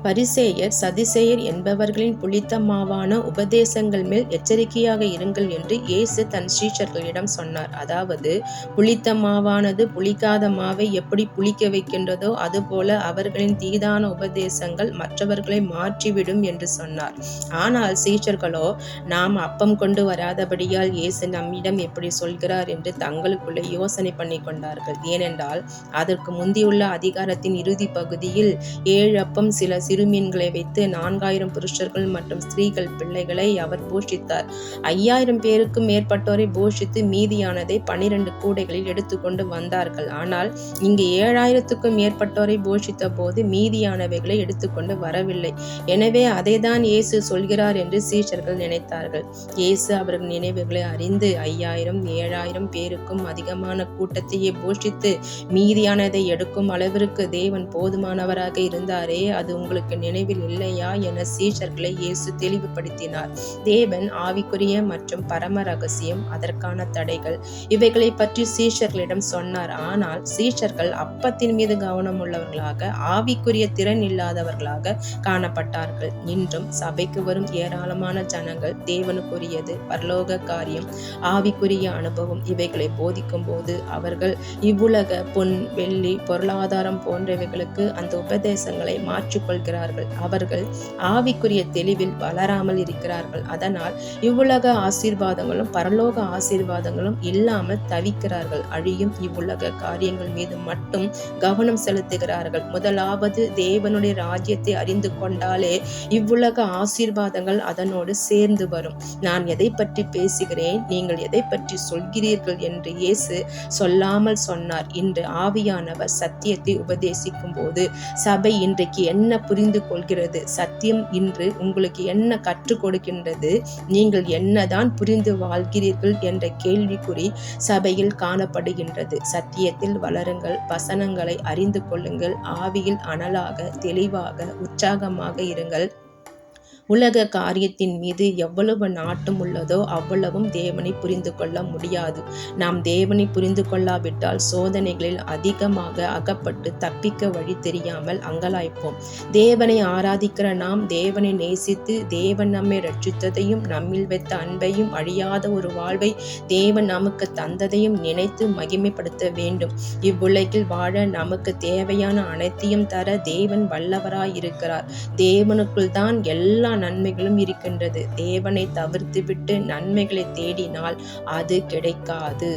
பரிசேயர் சதுசேயர் என்பவர்களின் புளித்த மாவான உபதேசங்கள் மேல் எச்சரிக்கையாக இருங்கள் என்று இயேசு தன் சீஷர்களிடம் சொன்னார். அதாவது, புளித்த மாவானது புளிக்காத மாவை எப்படி புளிக்க வைக்கின்றதோ அதுபோல அவர்களின் தீதான உபதேசங்கள் மற்றவர்களை மாற்றிவிடும் என்று சொன்னார். ஆனால் சீஷர்களோ, நாம் அப்பம் கொண்டு வராதபடியால் இயேசு நம்மிடம் எப்படி சொல்கிறார் என்று தங்களுக்குள்ளே யோசனை பண்ணி கொண்டார்கள். ஏனென்றால் அதற்கு முந்தியுள்ள அதிகாரத்தின் இறுதி பகுதியில் 7 அப்பம் சில சிறுமீன்களை வைத்து 4000 புருஷர்கள் மற்றும் ஸ்திரீகள் பிள்ளைகளை அவர் போஷித்தார். 5000 பேருக்கும் மேற்பட்டோரை போஷித்து மீதியானதை 12 கூடைகளில் எடுத்துக்கொண்டு வந்தார்கள். ஆனால் இங்கு 7000க்கும் மேற்பட்டோரை போஷித்த போது மீதியானவைகளை எடுத்துக்கொண்டு வரவில்லை. எனவே அதைதான் இயேசு சொல்கிறார் என்று சீஷர்கள் நினைத்தார்கள். இயேசு அவர்கள் நினைவுகளை அறிந்து 5000 7000 பேருக்கும் அதிகமான கூட்டத்தையே போஷித்து மீதியானதை எடுக்கும் அளவிற்கு தேவன் போதுமானவராக இருந்தாரே, அது உங்களுக்கு நினைவில் இல்லையா என சீஷர்களை இயேசு தெளிவுபடுத்தினார். தேவன் ஆவிக்குரிய மற்றும் பரம ரகசியம், அதற்கான தடைகள், இவைகளை பற்றி சீஷர்களிடம் சொன்னார். ஆனால் சீஷர்கள் அப்பத்தின் மீது கவனம் உள்ளவர்களாக, ஆவிக்குரிய திறன் இல்லாதவர்களாக காணப்பட்டார்கள். இன்றும் சபைக்கு வரும் ஏராளமான ஜனங்கள் தேவனுக்குரியது, பரலோக காரியம், ஆவிக்குரிய அனுபவம் இவைகளை போதிக்கும் போது அவர்கள் இவ்வுலக பொன் வெள்ளி பொருளாதாரம் போன்றவைகளுக்கு அந்த உபதேசங்களை மாற்றிக்கொள்கிறார்கள். அவர்கள் ஆவிக்குரிய தெளிவில் வளராமல் இருக்கிறார்கள். அதனால் இவ்வுலக ஆசீர்வாதங்களும் பரலோக ஆசீர்வாதங்களும் இல்லாமல் தவிக்கிறார்கள். அழியும் இவ்வுலக காரியங்கள் மீது மட்டும் கவனம் செலுத்துகிறார்கள். முதலாவது தேவனுடைய ராஜ்யத்தை அறிந்து கொண்டாலே இவ்வுலக ஆசீர்வாதங்கள் அதனோடு சேர்ந்து வரும். நான் எதை பற்றி பேசுகிறேன், நீங்கள் எதை பற்றி சொல்கிறீர்கள் என்று இயேசு சொல்லாமல் சொன்னார். இன்று ஆவியானவர் சத்தியத்தை உபதேசிக்கும் போது சபை இன்றைக்கு என்ன புரிந்து கொள்கிறது, சத்தியம் இன்று உங்களுக்கு என்ன கற்றுக் கொடுக்கின்றது, நீங்கள் என்னதான் புரிந்து வாழ்கிறீர்கள் என்ற கேள்விக்குறி சபையில் காணப்படுகின்றது. சத்தியத்தில் வளருங்கள், வசனங்களை அறிந்து கொள்ளுங்கள், ஆவியில் அனலாக தெளிவாக உற்சாகமாக இருங்கள். உலக காரியத்தின் மீது எவ்வளவு நாட்டம் உள்ளதோ அவ்வளவும் தேவனை புரிந்து கொள்ள முடியாது. நாம் தேவனை புரிந்து கொள்ளாவிட்டால் சோதனைகளில் அதிகமாக அகப்பட்டு தப்பிக்க வழி தெரியாமல் அங்கலாய்ப்போம். தேவனை ஆராதிக்கிற நாம் தேவனை நேசித்து தேவன் நம்மை ரட்சித்ததையும் நம்மில் வைத்த அன்பையும் அழியாத ஒரு வாழ்வை தேவன் நமக்கு தந்ததையும் நினைத்து மகிமைப்படுத்த வேண்டும். இவ்வுலகில் வாழ நமக்கு தேவையான அனைத்தையும் தர தேவன் வல்லவராயிருக்கிறார். தேவனுக்குள் தான் எல்லா நன்மைகளும் இருக்கின்றது. தேவனை தவிர்த்துவிட்டு நன்மைகளை தேடினால் அது கிடைக்காது.